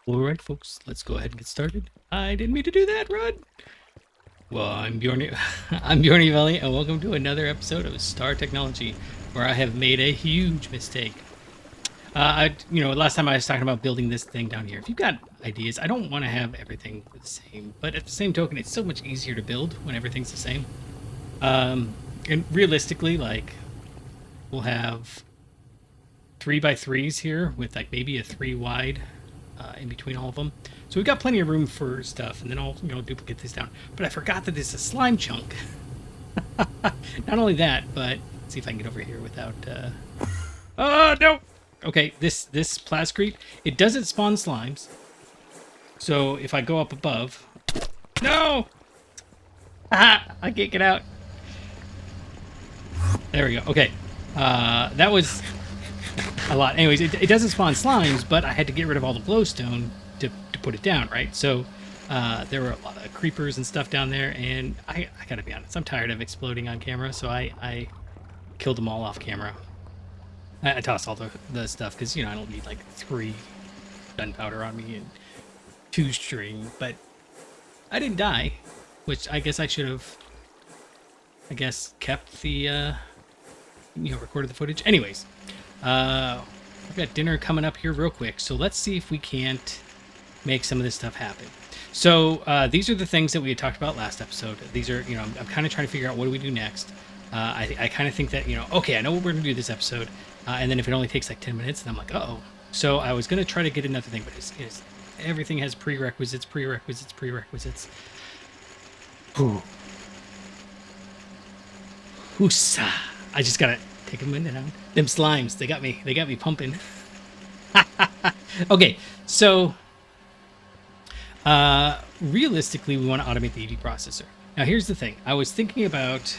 Alright folks, let's go ahead and get started. I didn't mean to do that, run! Well, I'm Bjorn, I'm Bjorn Valley, and welcome to another episode of Star Technology, where I have made a huge mistake. Last time I was talking about building this thing down here. If you've got ideas, I don't want to have everything the same, but at the same token, it's so much easier to build when everything's the same. And realistically, like, we'll have 3x3s here with like maybe a 3 wide in between all of them. So we've got plenty of room for stuff, and then I'll duplicate this down. But I forgot that it's a slime chunk. Not only that, but let's see if I can get over here without. Oh no! Okay, this plascrete, it doesn't spawn slimes. So if I go up above, no! Ah! I can't get out. There we go. Okay, that was a lot. Anyways, it doesn't spawn slimes, but I had to get rid of all the glowstone to put it down, right? So there were a lot of creepers and stuff down there, and I gotta be honest, I'm tired of exploding on camera, so I killed them all off camera. I tossed all the stuff because, I don't need like 3 gunpowder on me and 2 string, but I didn't die, which I guess I should have, kept the, recorded the footage. Anyways, we've got dinner coming up here real quick, so let's see if we can't make some of this stuff happen. So these are the things that we had talked about last episode. These are, I'm kind of trying to figure out what do we do next. I kind of think that, okay, I know what we're going to do this episode, and then if it only takes like 10 minutes, then I'm like, uh-oh. So I was going to try to get another thing, but it's everything has prerequisites. Ooh. Hoosa. I just got to take a minute out. Them slimes, they got me pumping. Okay, so realistically, we want to automate the EV processor. Now, here's the thing. I was thinking about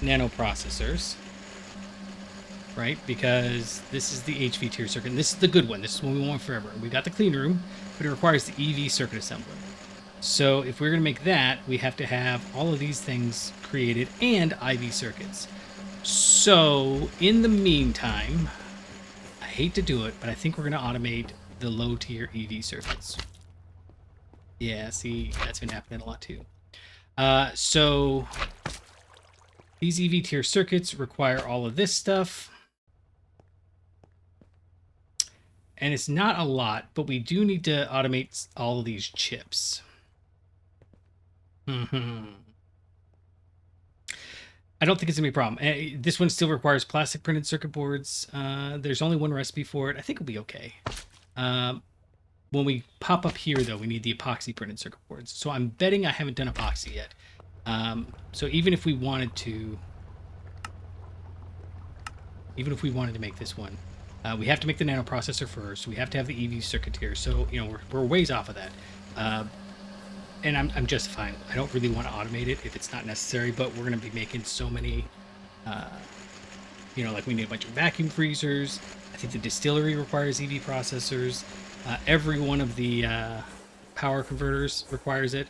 nano processors, right? Because this is the HV tier circuit, and this is the good one. This is what we want forever. We got the clean room, but it requires the EV circuit assembler. So if we're going to make that, we have to have all of these things created and IV circuits. So in the meantime, I hate to do it, but I think we're going to automate the low tier EV circuits. Yeah, see, that's been happening a lot too. So these EV tier circuits require all of this stuff. And it's not a lot, but we do need to automate all of these chips. I don't think it's gonna be a problem. This one still requires plastic printed circuit boards. There's only one recipe for it. I think it'll be okay. When we pop up here, though, we need the epoxy printed circuit boards. So I'm betting I haven't done epoxy yet. So even if we wanted to make this one, we have to make the nano processor first. We have to have the EV circuit here. So we're ways off of that. And I'm just fine. I don't really want to automate it if it's not necessary, but we're going to be making so many, like we need a bunch of vacuum freezers. I think the distillery requires EV processors. Every one of the power converters requires it.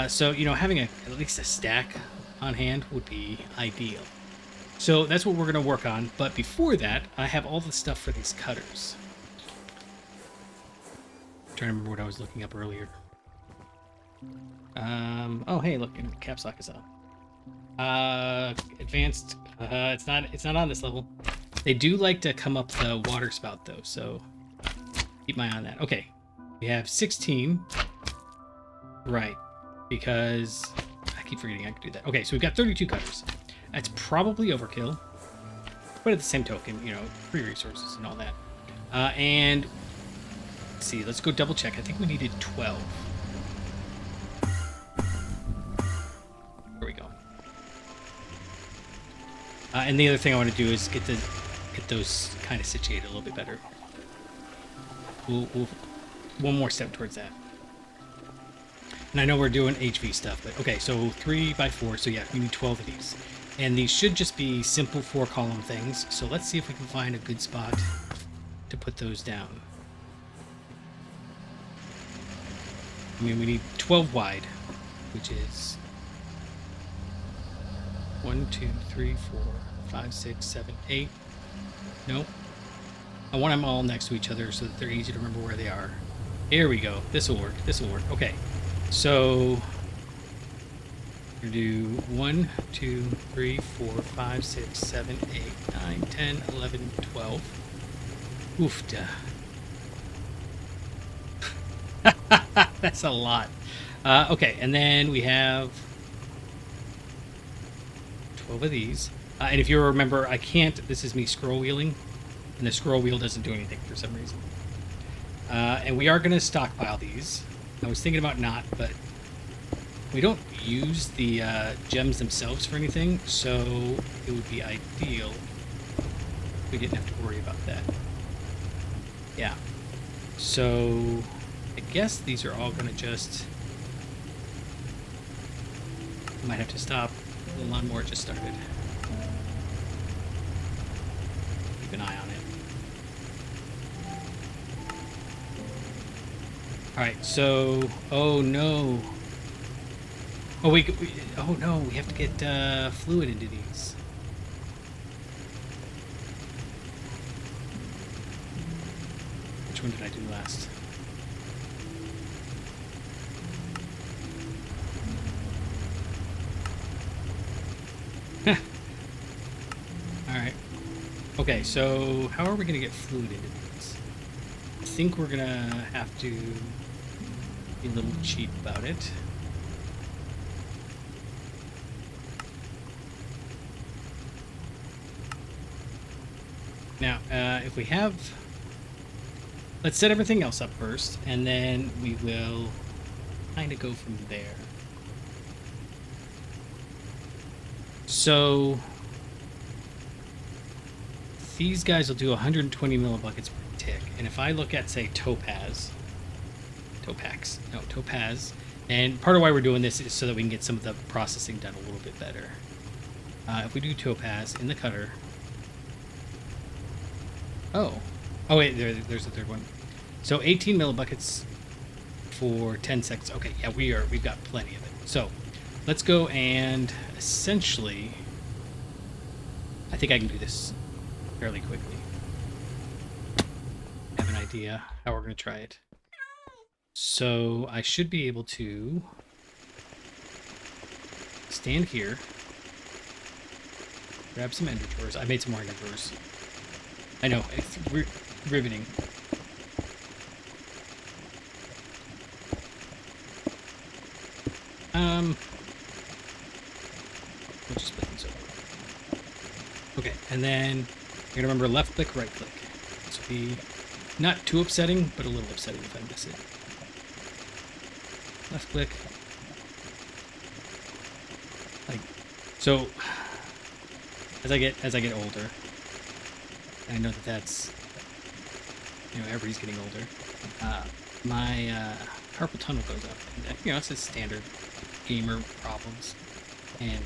So, having at least a stack on hand would be ideal. So that's what we're going to work on. But before that, I have all the stuff for these cutters. I'm trying to remember what I was looking up earlier. Oh, hey, look, caps lock is on. Advanced, it's not on this level. They do like to come up the water spout though, so keep my eye on that. Okay, we have 16, right, because I keep forgetting I can do that. Okay, so we've got 32 cutters. That's probably overkill, but at the same token, free resources and all that. And let's see, let's go double check. I think we needed 12. And the other thing I want to do is get those kind of situated a little bit better. We'll one more step towards that. And I know we're doing HV stuff, but okay, so 3x4, so yeah, we need 12 of these. And these should just be simple 4-column things. So let's see if we can find a good spot to put those down. I mean, we need 12 wide, which is 1, 2, 3, 4, 5, 6, 7, 8. Nope. I want them all next to each other so that they're easy to remember where they are. Here we go. This will work. This will work. Okay. So we're gonna do 1, 2, 3, 4, 5, 6, 7, 8, 9, 10, 11, 12. Oofda. That's a lot. Okay, and then we have 12 of these. And if you remember, I can't. This is me scroll wheeling, and the scroll wheel doesn't do anything for some reason. And we are going to stockpile these. I was thinking about not, but we don't use the gems themselves for anything, so it would be ideal if we didn't have to worry about that. Yeah. So I guess these are all going to just... I might have to stop. The lawnmower just started. Keep an eye on it. Alright, so... Oh, no. Oh, oh, no. We have to get fluid into these. Which one did I do last? Alright. Okay, so how are we going to get fluid into these? I think we're going to have to be a little cheap about it. Now, if we have... Let's set everything else up first, and then we will kind of go from there. So these guys will do 120 millibuckets per tick, and if I look at, say, Topaz, and part of why we're doing this is so that we can get some of the processing done a little bit better. If we do Topaz in the cutter, oh wait, there's a third one. So 18 millibuckets for 10 seconds. Okay, yeah, we've got plenty of it. So let's go and essentially, I think I can do this fairly quickly. I have an idea how we're going to try it. So I should be able to stand here, grab some ender drawers. I made some more ender drawers. I know, it's riveting. We'll just split these over. Okay, and then you're gonna remember left click, right click. This will be not too upsetting, but a little upsetting if I miss it. Left click. Like so. As I get older, I know that that's, you know, everybody's getting older. My carpal tunnel goes up, and you know, it's just standard gamer problems, and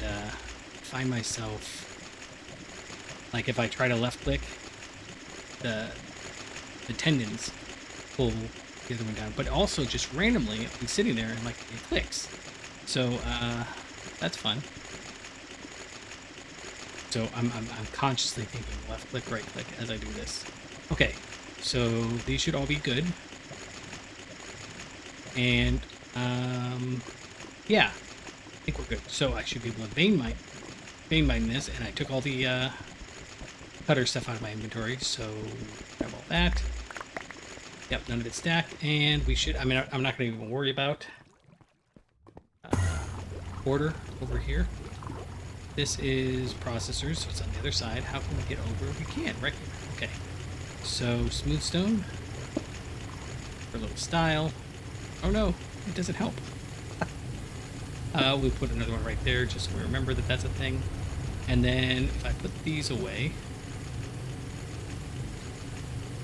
find myself, like, if I try to left click, the tendons pull the other one down, but also just randomly I'll be sitting there and like it clicks. So that's fun. So I'm consciously thinking left click, right click as I do this. Okay, so these should all be good. And yeah, I think we're good. So I should be able to vein mine this, and I took all the cutter stuff out of my inventory, so grab all that. Yep, none of it's stacked, and we should, I mean, I'm not going to even worry about order over here. This is processors, so it's on the other side. How can we get over? We can, right here. Okay. So, smooth stone. For a little style. Oh no, it doesn't help. We'll put another one right there, just so we remember that that's a thing. And then, if I put these away,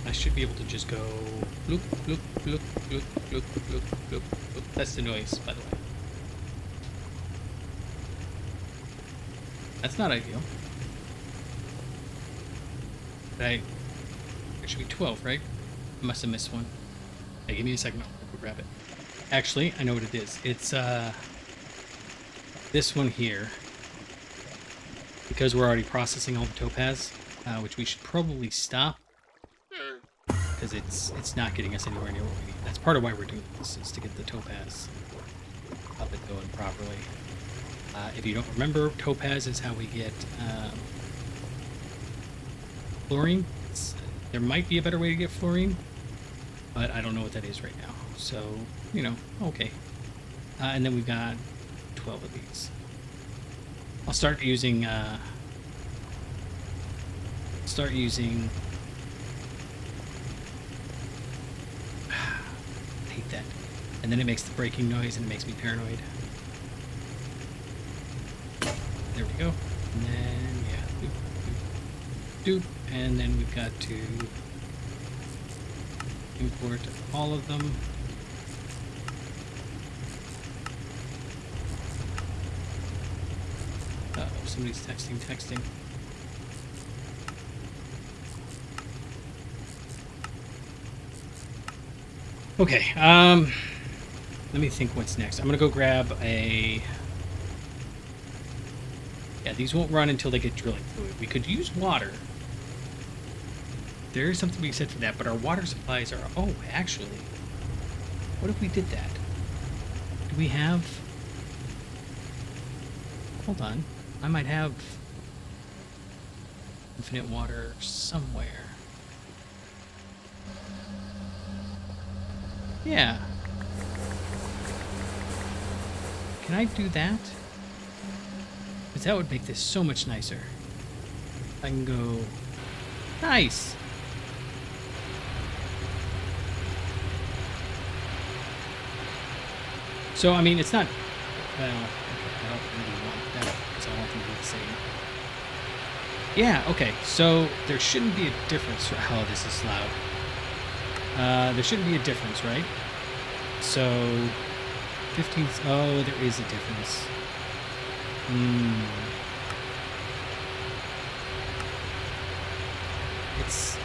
I should be able to just go bloop, bloop, bloop, bloop, bloop, bloop, bloop, bloop. That's the noise, by the way. That's not ideal. There should be 12, right? I must have missed one. Hey, give me a second. I'll go grab it. Actually, I know what it is. It's this one here. Because we're already processing all the topaz, which we should probably stop. because it's not getting us anywhere near what we need. That's part of why we're doing this, is to get the topaz up and going properly. If you don't remember, topaz is how we get fluorine. There might be a better way to get fluorine, but I don't know what that is right now. So, you know, okay. And then we've got 12 of these. I'll start using I hate that. And then it makes the breaking noise and it makes me paranoid. There we go. And then, yeah, doop. And then we've got to import all of them. Uh-oh, somebody's texting. Okay, let me think what's next. I'm gonna go grab a... Yeah, these won't run until they get drilling fluid. We could use water. There is something to be said for that, but our water supplies are... Oh, actually, what if we did that? Do we have... Hold on. I might have infinite water somewhere. Yeah. Can I do that? Because that would make this so much nicer. I can go... Nice! So, I mean, it's not... Well, okay, I don't really want that, because I want them to be the same. Yeah, okay, so there shouldn't be a difference. Oh, this is loud. There shouldn't be a difference, right? So, 15... Oh, there is a difference.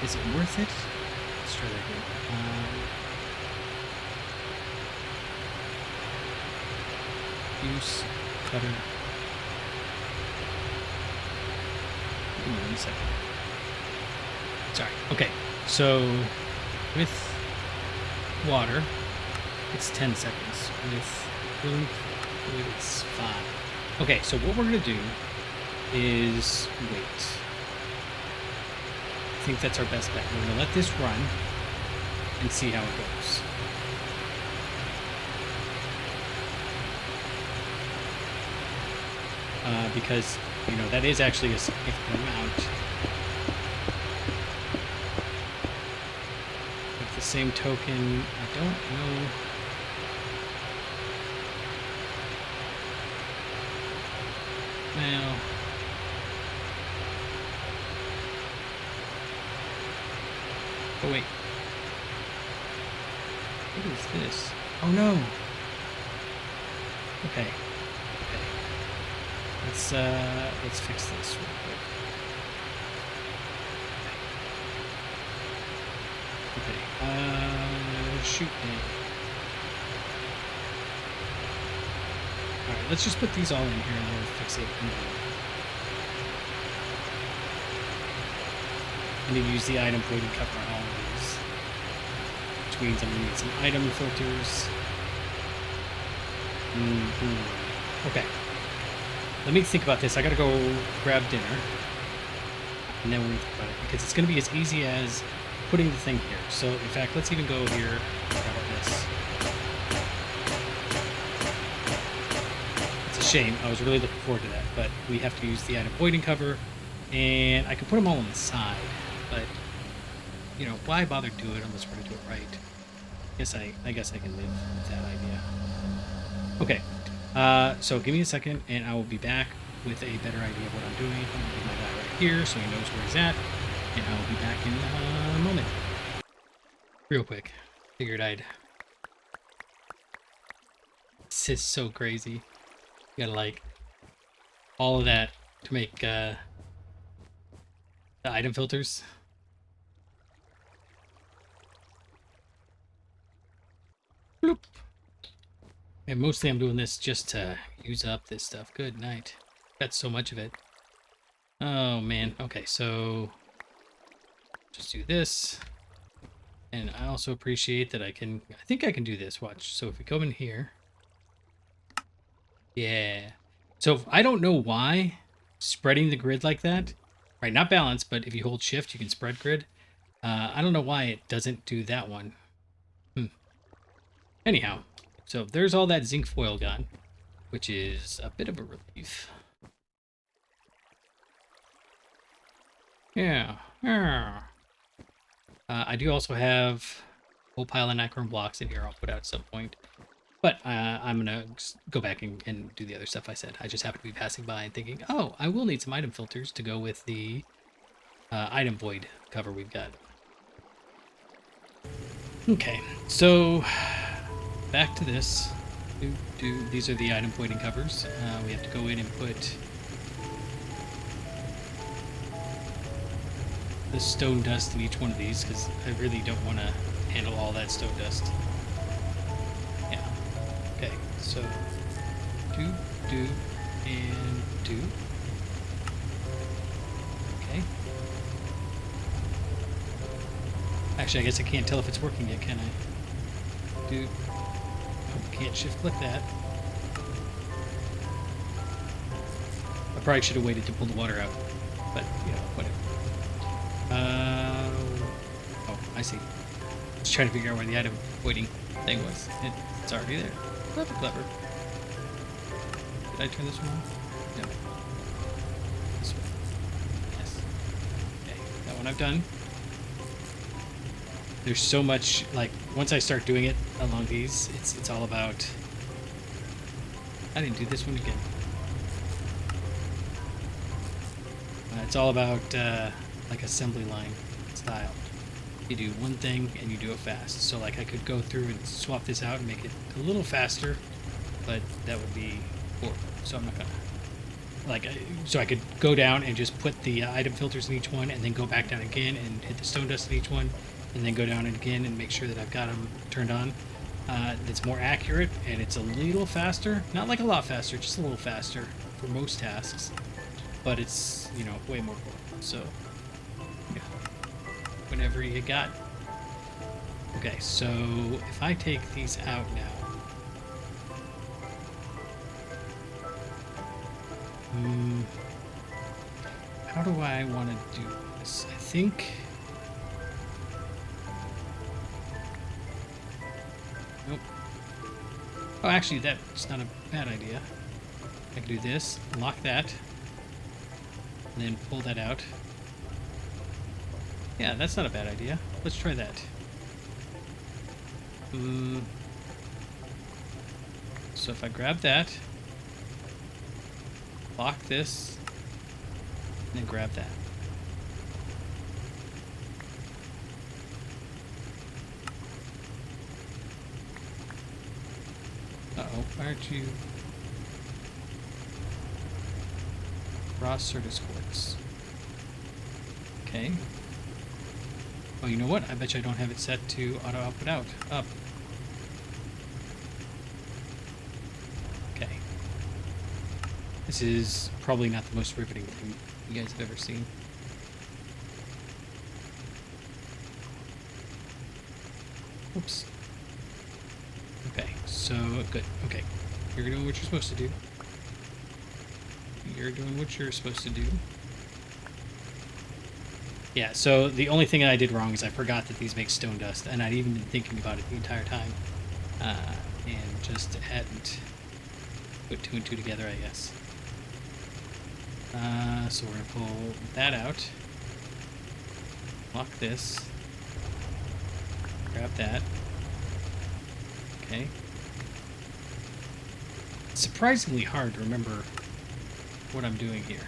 Is it worth it? Let's try that again. Use cutter. Give me 1 second. Sorry. Okay. So with water, it's 10 seconds. With room fluid, it's 5. Okay. So what we're gonna do is wait. I think that's our best bet. We're gonna let this run and see how it goes. Because, you know, that is actually a significant amount. But at the same token, I don't know. Well, oh wait. What is this? Oh no. Okay. Let's fix this real quick. Okay. Shoot me. Alright, let's just put these all in here and then we'll fix it. I need to use the item voiding cover on all of these. Which means I'm going to need some item filters. Okay. Let me think about this. I gotta go grab dinner. And then we'll think about it. Because it's gonna be as easy as putting the thing here. So, in fact, let's even go here. How about this? It's a shame. I was really looking forward to that. But we have to use the item voiding cover. And I can put them all on the side. But, you know, why bother do it unless we're gonna do it right? I guess I can live with that idea. Okay. So give me a second and I will be back with a better idea of what I'm doing. I'm going to leave my guy right here so he knows where he's at, and I will be back in a moment. Real quick. Figured I'd... This is so crazy. You gotta like all of that to make the item filters. Bloop. And mostly I'm doing this just to use up this stuff. Good night. Got so much of it. Oh man. Okay, so just do this. And I also appreciate that I think I can do this. Watch. So if we come in here. Yeah. So I don't know why spreading the grid like that, right? Not balance, but if you hold shift, you can spread grid. I don't know why it doesn't do that one. Anyhow, so there's all that zinc foil gone, which is a bit of a relief. Yeah. Yeah. I do also have a whole pile of Nicron blocks in here I'll put out at some point. But I'm going to go back and do the other stuff I said. I just happen to be passing by and thinking, oh, I will need some item filters to go with the item void cover we've got. Okay, so back to this. These are the item voiding covers. We have to go in and put the stone dust in each one of these because I really don't want to handle all that stone dust. Yeah. Okay, so do, and do. Okay. Actually, I guess I can't tell if it's working yet, can I? Do. Oh, can't shift click that. I probably should have waited to pull the water out, but you know, whatever. Oh, I see. Just trying to figure out where the item voiding thing was. It's already there. Clever, clever. Did I turn this one on? No. This one. Yes. Okay, that one I've done. There's so much, like, once I start doing it along these, it's all about... I didn't do this one again. It's all about, like, assembly line style. You do one thing and you do it fast. So, like, I could go through and swap this out and make it a little faster, but that would be horrible. So I'm not gonna... Like, so I could go down and just put the item filters in each one and then go back down again and hit the stone dust in each one and then go down again and make sure that I've got them turned on. It's more accurate and it's a little faster. Not like a lot faster, just a little faster for most tasks. But it's, you know, way more portable. So, yeah. Whenever you got... Okay, so if I take these out now... how do I want to do this? I think... Nope. Oh, actually, that's not a bad idea. I can do this, lock that, and then pull that out. Yeah, that's not a bad idea. Let's try that. So if I grab that, lock this, and then grab that. Uh-oh, why aren't you... Raw Certus Quartz. Okay. Oh, you know what? I bet you I don't have it set to auto output out. Up. Okay. This is probably not the most riveting thing you guys have ever seen. Oops. Okay, so good. Okay. You're doing what you're supposed to do. You're doing what you're supposed to do. Yeah, so the only thing I did wrong is I forgot that these make stone dust, and I'd even been thinking about it the entire time. And just hadn't put two and two together, I guess. So we're going to pull that out. Lock this. Grab that. Okay. It's surprisingly hard to remember what I'm doing here.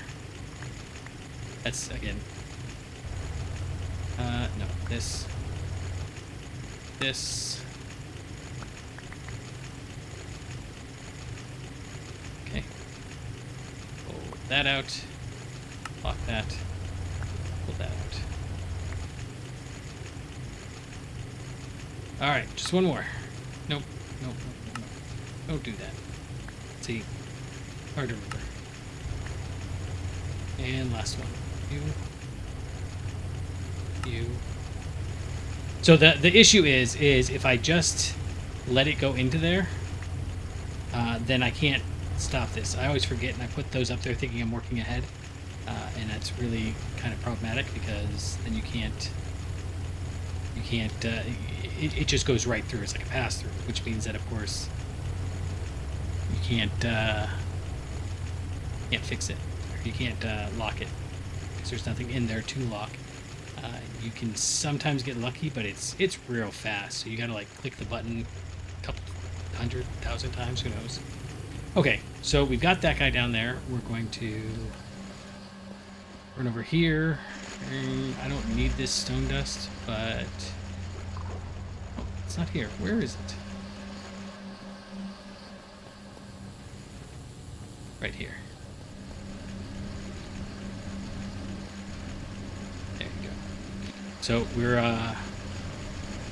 That's, again... no. This. Okay. Pull that out. Lock that. Pull that out. Alright, just one more. Nope. Nope. Don't do that. See. Hard to remember. And last one. You. So the issue is if I just let it go into there, then I can't stop this. I always forget, and I put those up there thinking I'm working ahead, and that's really kind of problematic because then you can't. It just goes right through. It's like a pass through, which means that of course you can't fix it. Or you can't lock it because there's nothing in there to lock. You can sometimes get lucky, but it's real fast. So you gotta like click the button a couple 100,000 times. Who knows? Okay, so we've got that guy down there. We're going to run over here. I don't need this stone dust, but oh, it's not here. Where is it? Right here. There you go. So we're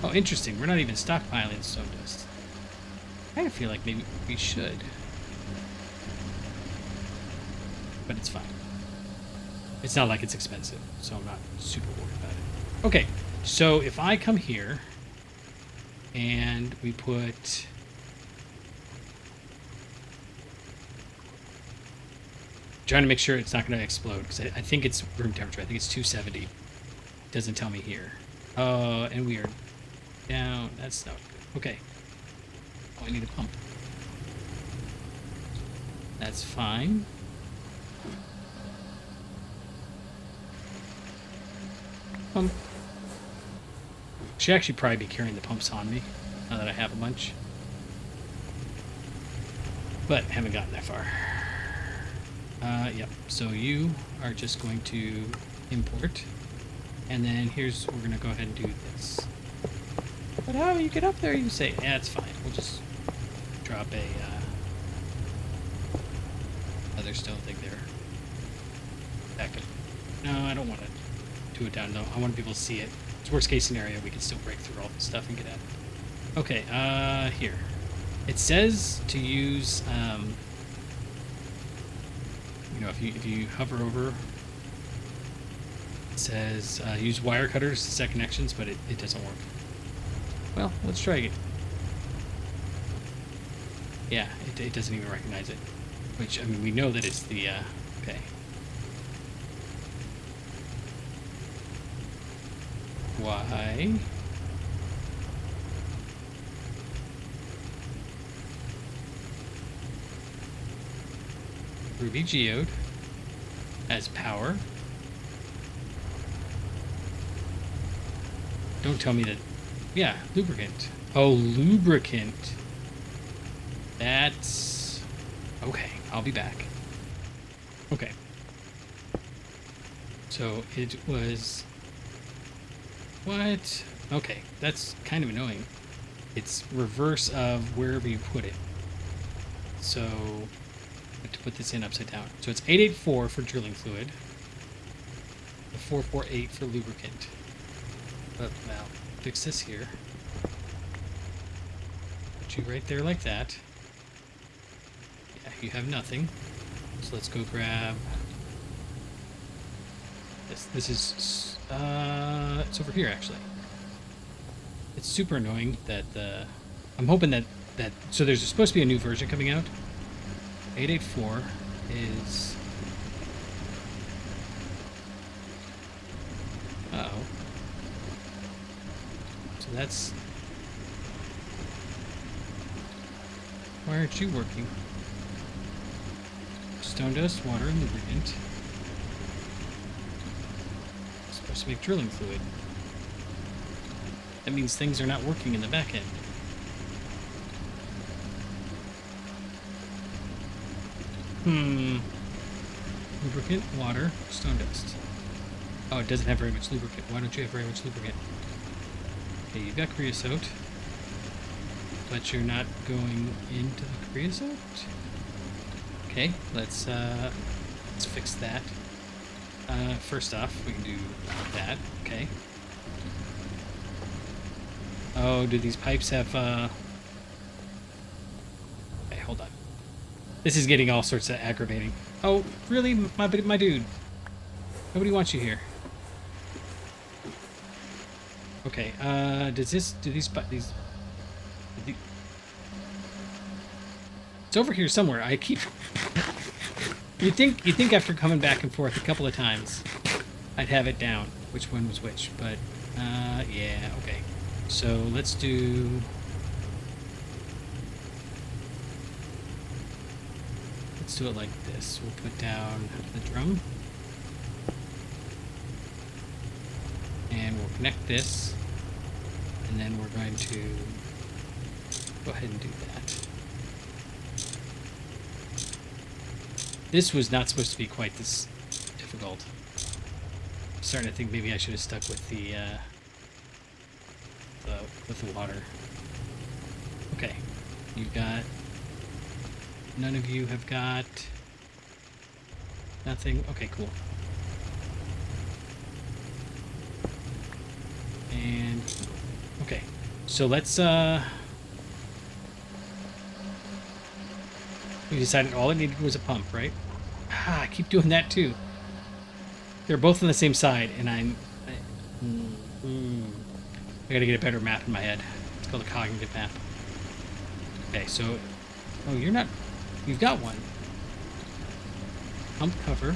oh, interesting. We're not even stockpiling stone dust. I kind of feel like maybe we should, but it's fine. It's not like it's expensive, so I'm not super worried about it. Okay, so if I come here and we put trying to make sure it's not going to explode because I think it's room temperature. I think it's 270. It doesn't tell me here. Oh, and we are down. That's not good. Okay. Oh, I need a pump. That's fine. Pump. Should actually probably be carrying the pumps on me now that I have a bunch. But haven't gotten that far. Yep. So you are just going to import. And then here's, we're going to go ahead and do this. But how do you get up there, you say? Yeah, it's fine. We'll just drop a other stone thing there. Back up. No, I don't want to do it down. No, I want people to see it. It's worst case scenario. We can still break through all this stuff and get at it. Okay, here. It says to use, you know, if you hover over, it says use wire cutters to set connections, but it doesn't work. Well, let's try it. Yeah, it doesn't even recognize it. Which, I mean, we know that it's the, okay. Why? Ruby geode as power. Don't tell me that. Yeah, lubricant. Oh, lubricant. That's okay. I'll be back. Okay. So it was. What? Okay, that's kind of annoying. It's reverse of wherever you put it. So I have to put this in upside down. So it's 884 for drilling fluid. The 448 for lubricant. But now fix this here. Put you right there like that. Yeah, you have nothing. So let's go grab this. This is it's over here actually. It's super annoying that I'm hoping that so there's supposed to be a new version coming out. 884 is uh-oh. So that's why aren't you working? Stone dust, water, and lubricant. Supposed to make drilling fluid. That means things are not working in the back end. Lubricant, water, stone dust. Oh, it doesn't have very much lubricant. Why don't you have very much lubricant? Okay, you've got creosote. But you're not going into the creosote? Okay, let's fix that. First off, we can do that. Okay. Oh, do these pipes have, Okay, hold on. This is getting all sorts of aggravating. Oh, really? My dude. Nobody wants you here. Okay, do these, it's over here somewhere. I keep, you'd think after coming back and forth a couple of times, I'd have it down, which one was which, but, yeah, okay. So let's do, it like this. We'll put down the drum. And we'll connect this. And then we're going to go ahead and do that. This was not supposed to be quite this difficult. I'm starting to think maybe I should have stuck with the water. Okay. You've got... None of you have got... Nothing? Okay, cool. And... Okay. So let's, we decided all it needed was a pump, right? Ah, I keep doing that too. They're both on the same side, and I gotta get a better map in my head. It's called a cognitive map. Okay, so... Oh, you're not... You've got one. Pump cover.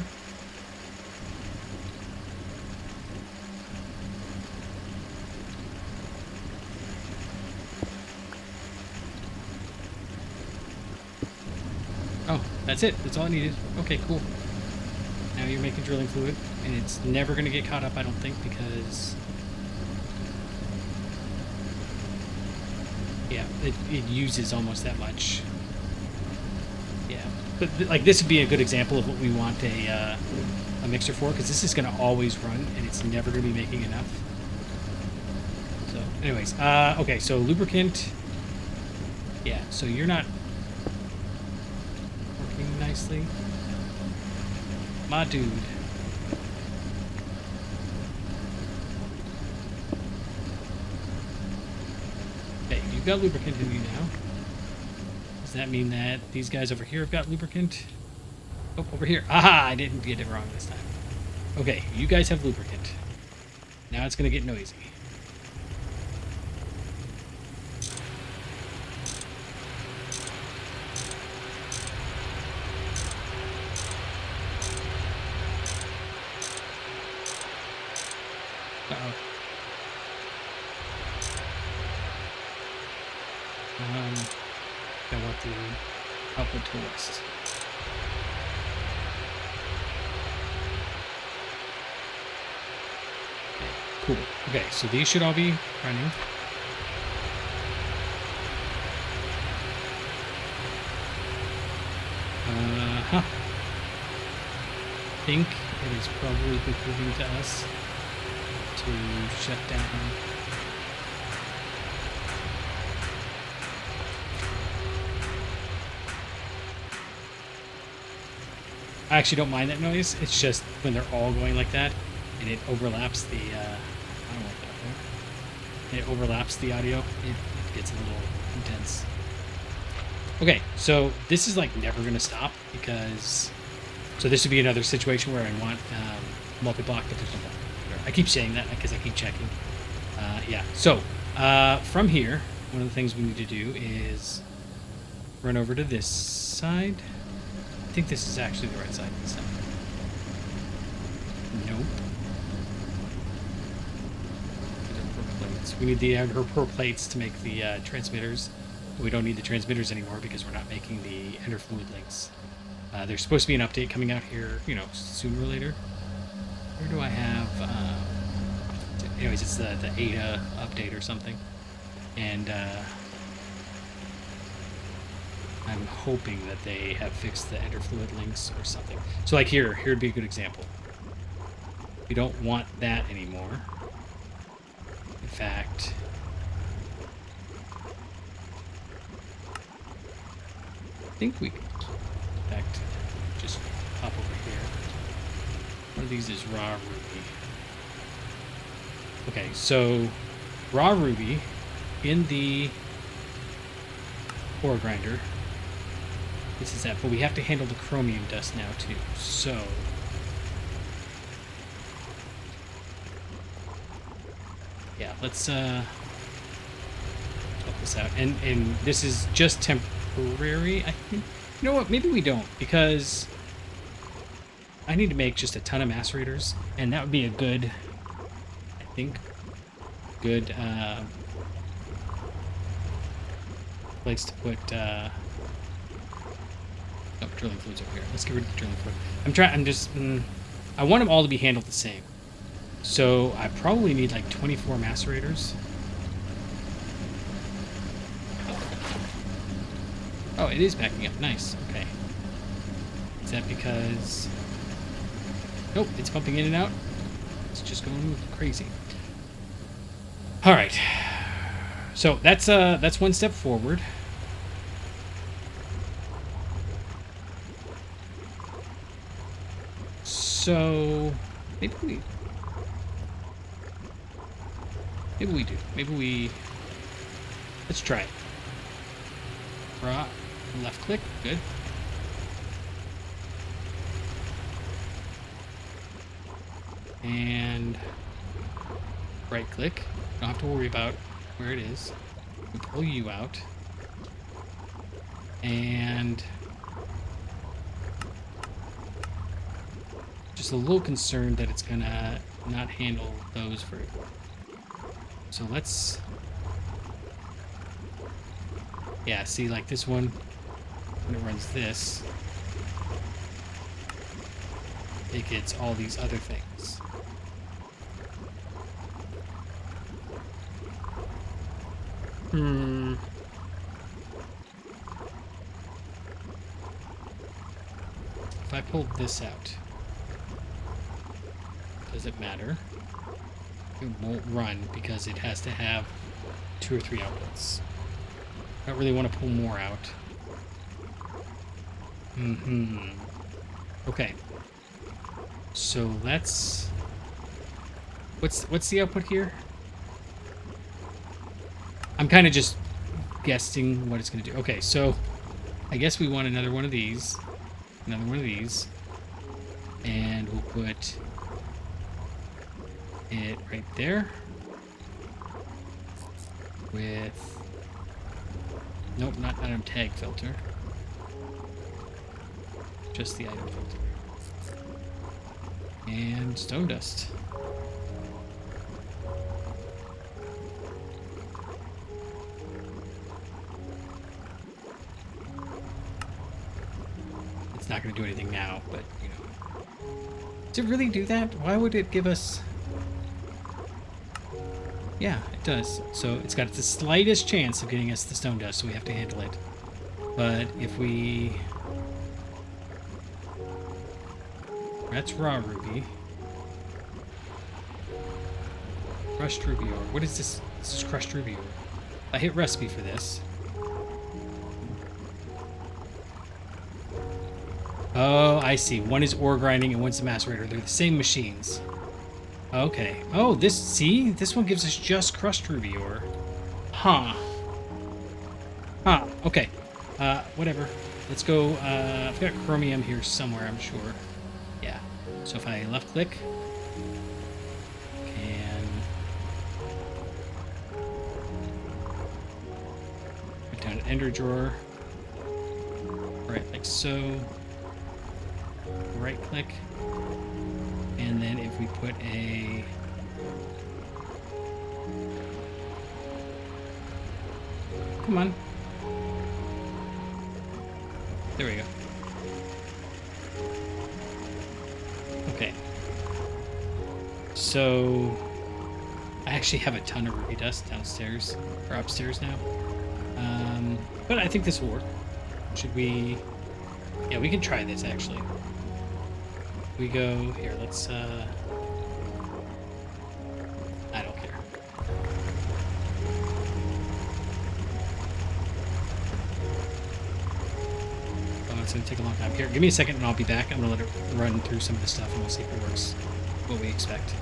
Oh, that's it. That's all I needed. Okay, cool. Now you're making drilling fluid, and it's never going to get caught up, I don't think, because... Yeah, it uses almost that much. Yeah. But, like, this would be a good example of what we want a mixer for, because this is going to always run, and it's never going to be making enough. So, anyways, okay, so lubricant... Yeah, so you're not... nicely. My dude. Okay, you've got lubricant in you now. Does that mean that these guys over here have got lubricant? Oh, over here. Aha! I didn't get it wrong this time. Okay, you guys have lubricant. Now it's gonna get noisy. Uh-oh. I want the output to list. Okay, cool. Okay, so these should all be running. I think it is probably behooving to us to shut down. I actually don't mind that noise. It's just when they're all going like that, and it overlaps the, I don't know what that is. It overlaps the audio. It gets a little intense. Okay, so this is like never going to stop because, so this would be another situation where I want multi-block potential block. I keep saying that because I keep checking. Yeah, so from here, one of the things we need to do is run over to this side. I think this is actually the right side this time. Nope. We need the per plates to make the transmitters. We don't need the transmitters anymore because we're not making the ender fluid links. There's supposed to be an update coming out here, you know, sooner or later. Where do I have... anyways, it's the ADA update or something. And I'm hoping that they have fixed the ender fluid links or something. So like here'd be a good example. We don't want that anymore. In fact... I think we could, in fact, just hop over here. One of these is raw ruby. Okay, so raw ruby in the ore grinder. This is that, but we have to handle the chromium dust now too. So Yeah, let's help this out. And this is just temporary, I think. You know what? Maybe we don't, because I need to make just a ton of macerators, and that would be a good, I think, good place to put drilling fluids over here. Let's get rid of the drilling fluid. I want them all to be handled the same. So I probably need like 24 macerators. Oh, it is backing up. Nice. Okay. Is that because... Nope, it's pumping in and out. It's just going crazy. All right. So that's one step forward. So maybe we do. Let's try it. Left click, good. And right click. Don't have to worry about where it is. We pull you out. And just a little concerned that it's gonna not handle those very well. So let's... Yeah, see, like this one, when it runs this, it gets all these other things. If I pull this out, does it matter? It won't run because it has to have 2 or 3 outputs. I don't really want to pull more out. Okay. So let's... What's the output here? I'm kind of just guessing what it's going to do. Okay, so I guess we want another one of these. Another one of these. And we'll put it right there. With... Nope, not item tag filter. Just the item filter. And stone dust. It's not going to do anything now, but, you know. Does it really do that? Why would it give us... Yeah, it does. So it's got the slightest chance of getting us the stone dust, so we have to handle it. But if we... That's raw ruby. Crushed ruby ore. What is this? This is crushed ruby ore. I hit recipe for this. Oh, I see. One is ore grinding and one's the macerator. They're the same machines. Okay. Oh, see? This one gives us just crushed ruby ore. Huh. Huh. Okay. Whatever. Let's go. I've got chromium here somewhere, I'm sure. Yeah. So if I left click, and put down an ender drawer. Right, like so. Right click. And then if we put a... Come on. There we go. Okay. So... I actually have a ton of ruby dust downstairs, or upstairs now. But I think this will work. Should we... Yeah, we can try this, actually. We go... Here, let's... I don't care. Oh, it's going to take a long time. Here, give me a second and I'll be back. I'm going to let it run through some of the stuff and we'll see if it works. What we expect.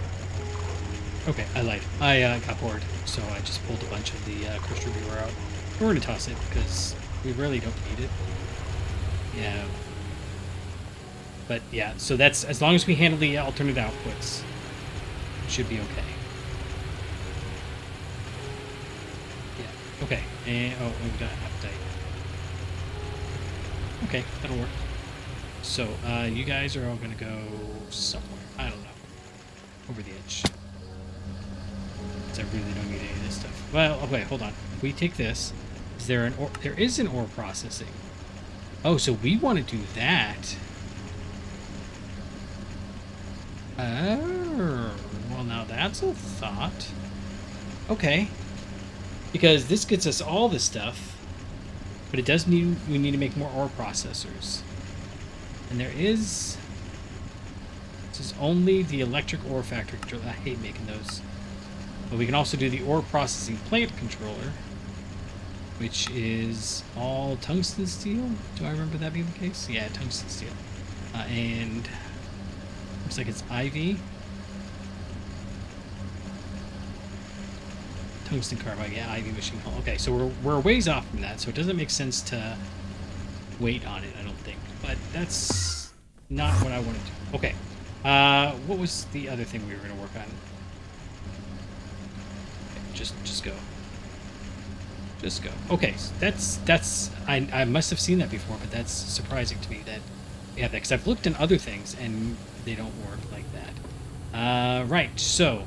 Okay, I lied. I got bored, so I just pulled a bunch of the crushed ruby ore out. We're going to toss it because we really don't need it. Yeah. But yeah, so that's, as long as we handle the alternate outputs, it should be okay. Okay, and oh, we've got appetite. Okay, that'll work. So, you guys are all gonna go somewhere. I don't know. Over the edge. Because I really don't need any of this stuff. Well, okay, hold on. If we take this, is there an ore? There is an ore processing. Oh, so we want to do that. Oh, well, now that's a thought. Okay. Because this gets us all this stuff, but it does mean we need to make more ore processors. And there is... This is only the electric ore factory controller. I hate making those. But we can also do the ore processing plant controller, which is all tungsten steel. Do I remember that being the case? Yeah, tungsten steel. And looks like it's IV. Tungsten carbide, yeah, IV machine hull. Okay, so we're a ways off from that, so it doesn't make sense to wait on it, I don't think. But that's not what I wanted to. Okay. What was the other thing we were going to work on? Okay, just go. Just go. Okay, so that's I must have seen that before, but that's surprising to me that we have that, because I've looked in other things and they don't work like that. Right, so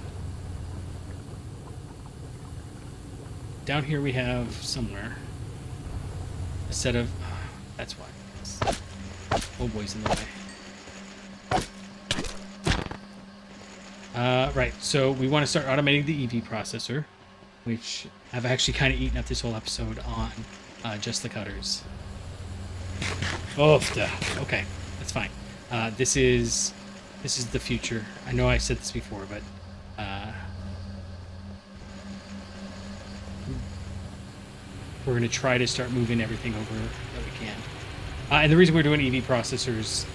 down here we have somewhere a set of... that's why. Oh boy's in the way. Right, so we want to start automating the EV processor, which I've actually kind of eaten up this whole episode on just the cutters. Oh, duh. Okay, that's fine. This is the future. I know I said this before, but we're going to try to start moving everything over that we can. And the reason we're doing EV processors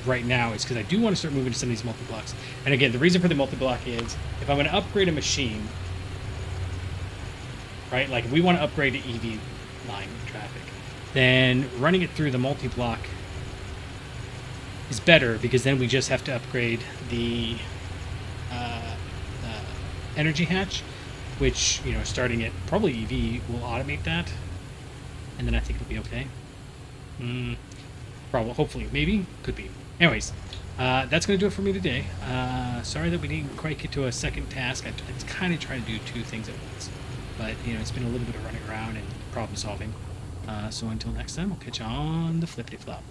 right now is because I do want to start moving to some of these multi-blocks. And again, the reason for the multi-block is if I'm going to upgrade a machine, right? Like if we want to upgrade to EV line traffic, then running it through the multi-block is better, because then we just have to upgrade the energy hatch, which, you know, starting at probably EV will automate that, and then I think it'll be okay. Probably, hopefully, maybe, could be. Anyways, that's going to do it for me today. Sorry that we didn't quite get to a second task. I kind of trying to do two things at once, but, you know, it's been a little bit of running around and problem solving. So until next time, I'll catch you on the flippity flop.